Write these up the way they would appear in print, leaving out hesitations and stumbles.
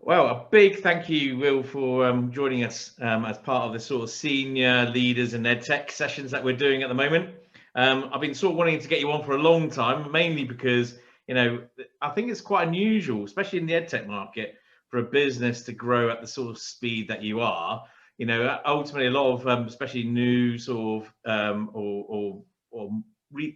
Well, a big thank you, Will, for joining us as part of the sort of senior leaders in EdTech sessions that we're doing at the moment. I've been sort of wanting to get you on for a long time, mainly because, I think it's quite unusual, especially in the EdTech market, for a business to grow at the sort of speed that you are. Ultimately, a lot of, especially new sort of, or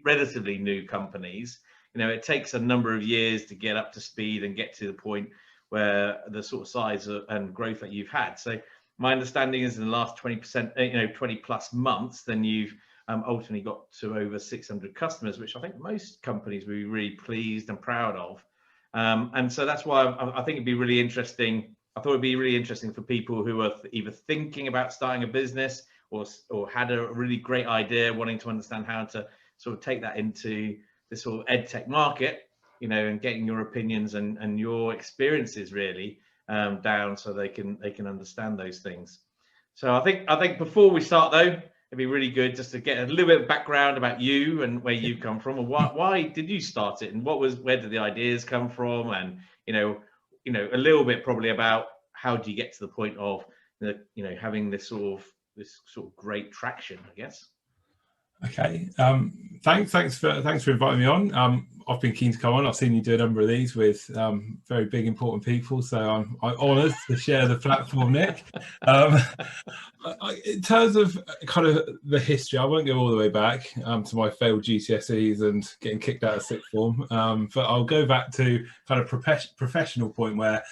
relatively new companies, it takes a number of years to get up to speed and get to the point where the sort of size and growth that you've had. So my understanding is in the last 20%, 20 plus months, then you've ultimately got to over 600 customers, which I think most companies will be really pleased and proud of. And so that's why I think it'd be really interesting. I thought it'd be really interesting for people who are either thinking about starting a business or had a really great idea, wanting to understand how to sort of take that into the sort of EdTech market, and getting your opinions and your experiences really down so they can understand those things. So I think before we start though, it'd be really good just to get a little bit of background about you and where you've come from, and why did you start it, and where did the ideas come from, and a little bit probably about how do you get to the point of having this sort of great traction, I guess. Okay, thanks for inviting me on. I've been keen to come on. I've seen you do a number of these with very big, important people, so I'm honoured to share the platform, Nick. In terms of kind of the history, I won't go all the way back to my failed GCSEs and getting kicked out of sixth form, but I'll go back to kind of professional point where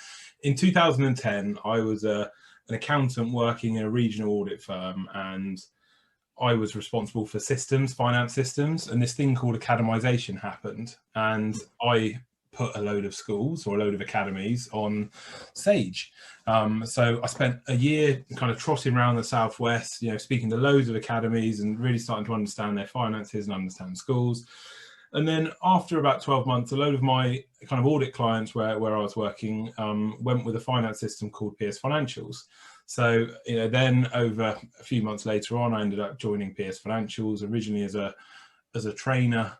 in 2010 I was an accountant working in a regional audit firm, and I was responsible for finance systems, and this thing called academisation happened, and I put a load of schools or a load of academies on Sage. So I spent a year kind of trotting around the Southwest, speaking to loads of academies and really starting to understand their finances and understand schools. And then after about 12 months, a load of my kind of audit clients where I was working went with a finance system called PS Financials. So, then over a few months later on, I ended up joining PS Financials originally as a trainer,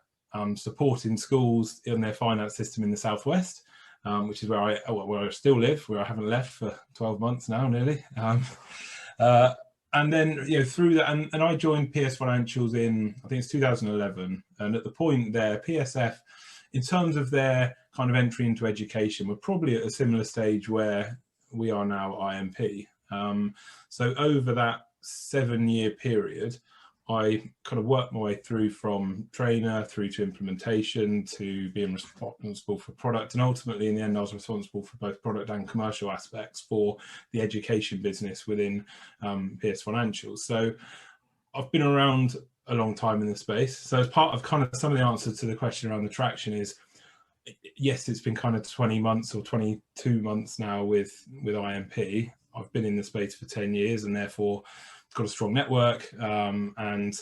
supporting schools in their finance system in the Southwest, which is where I still live, where I haven't left for 12 months now, nearly. And then, through that, and I joined PS Financials in, I think it's 2011. And at the point there, PSF, in terms of their kind of entry into education, were probably at a similar stage where we are now IMP. So over that 7-year period, I kind of worked my way through from trainer through to implementation to being responsible for product, and ultimately in the end I was responsible for both product and commercial aspects for the education business within PS Financials. So I've been around a long time in the space. So as part of kind of some of the answers to the question around the traction is, yes, it's been kind of 20 months or 22 months now with IMP. I've been in the space for 10 years and therefore got a strong network, and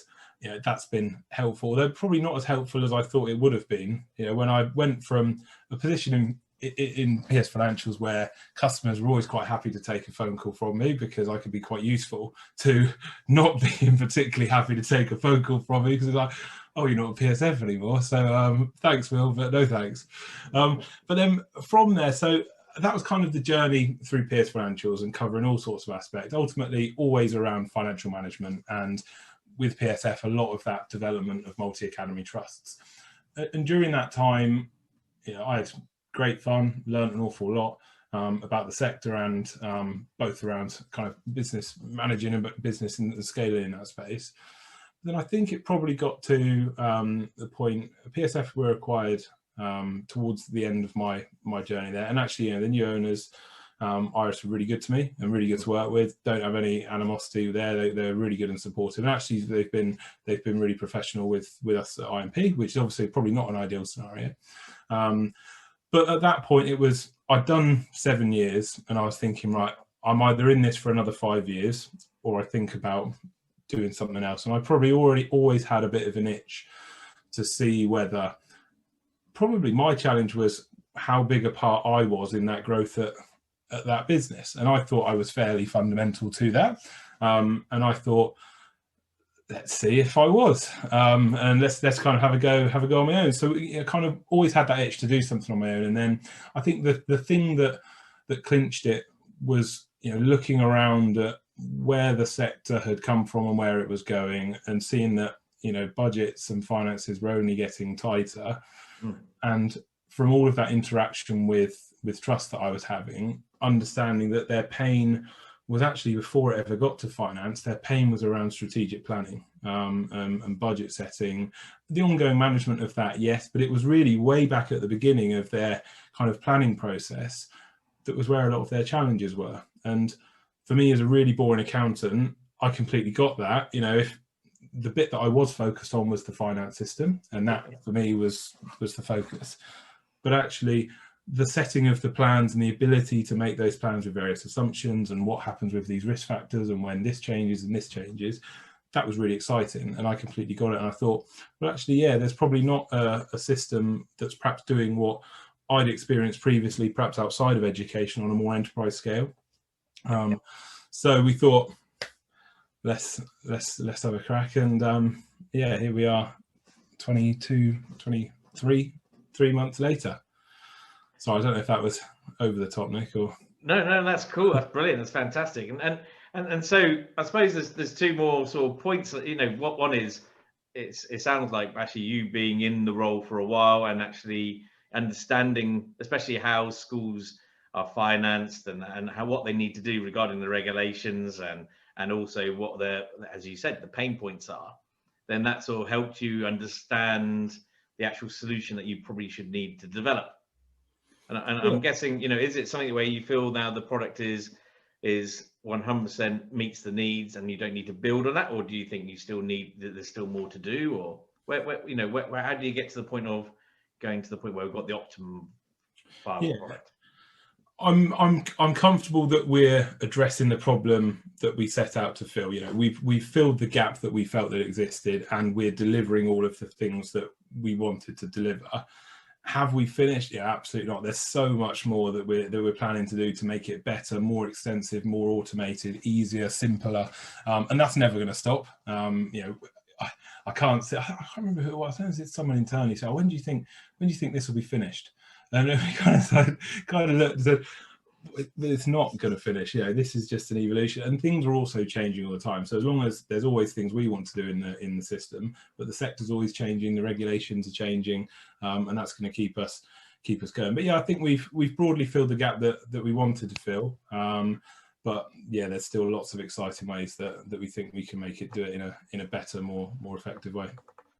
that's been helpful, though probably not as helpful as I thought it would have been. When I went from a position in PS Financials where customers were always quite happy to take a phone call from me because I could be quite useful, to not being particularly happy to take a phone call from me because it's like, oh, you're not a PSF anymore, so thanks, Will, but no thanks. But then from there, so that was kind of the journey through PS Financials and covering all sorts of aspects, ultimately always around financial management, and with PSF, a lot of that development of multi-academy trusts. And during that time, I had great fun, learned an awful lot about the sector, and both around kind of business managing and business and scaling in that space. Then I think it probably got to the point, PSF were acquired towards the end of my journey there, and actually the new owners, Irish, were really good to me and really good to work with. Don't have any animosity there. They're really good and supportive, and actually they've been really professional with us at IMP, which is obviously probably not an ideal scenario. But at that point I'd done 7 years and I was thinking, right, I'm either in this for another 5 years or I think about doing something else. And I probably always had a bit of an itch to see whether, probably my challenge was how big a part I was in that growth at that business. And I thought I was fairly fundamental to that. And I thought, let's see if I was, and let's kind of have a go on my own. So kind of always had that itch to do something on my own. And then I think the thing that that clinched it was, looking around at where the sector had come from and where it was going, and seeing that, budgets and finances were only getting tighter. And from all of that interaction with trust that I was having, understanding that their pain was actually, before it ever got to finance, their pain was around strategic planning and budget setting, the ongoing management of that, yes, but it was really way back at the beginning of their kind of planning process that was where a lot of their challenges were. And for me, as a really boring accountant, I completely got that. If the bit that I was focused on was the finance system, and that for me was the focus, but actually the setting of the plans and the ability to make those plans with various assumptions and what happens with these risk factors and when this changes and this changes, that was really exciting. And I completely got it. And I thought, well, actually, yeah, there's probably not a system that's perhaps doing what I'd experienced previously, perhaps outside of education, on a more enterprise scale. So we thought, let's have a crack. And yeah, here we are, 23 months later. So I don't know if that was over the top, Nick, or no, that's cool. That's brilliant. That's fantastic. And so I suppose there's two more sort of points. What one is, it sounds like actually you being in the role for a while and actually understanding, especially how schools are financed and what they need to do regarding the regulations and also what as you said, the pain points are. Then that sort of helped you understand the actual solution that you probably should need to develop. And I'm guessing, is it something where you feel now the product is 100% meets the needs and you don't need to build on that, or do you think you still there's still more to do, or where how do you get to the point of going to the point where we've got the optimum viable product? I'm comfortable that we're addressing the problem that we set out to fill. We've filled the gap that we felt that existed, and we're delivering all of the things that we wanted to deliver. Have we finished? Yeah, absolutely not. There's so much more that we're planning to do to make it better, more extensive, more automated, easier, simpler, and that's never going to stop. I can't say. I can't remember who it was. I think it's someone internally. So when do you think this will be finished? And we kind of looked and said, it's not going to finish. This is just an evolution, and things are also changing all the time. So as long as there's always things we want to do in the system, but the sector's always changing, the regulations are changing, and that's going to keep us going. But yeah, I think we've broadly filled the gap that we wanted to fill. But yeah, there's still lots of exciting ways that we think we can make it do it in a better, more effective way.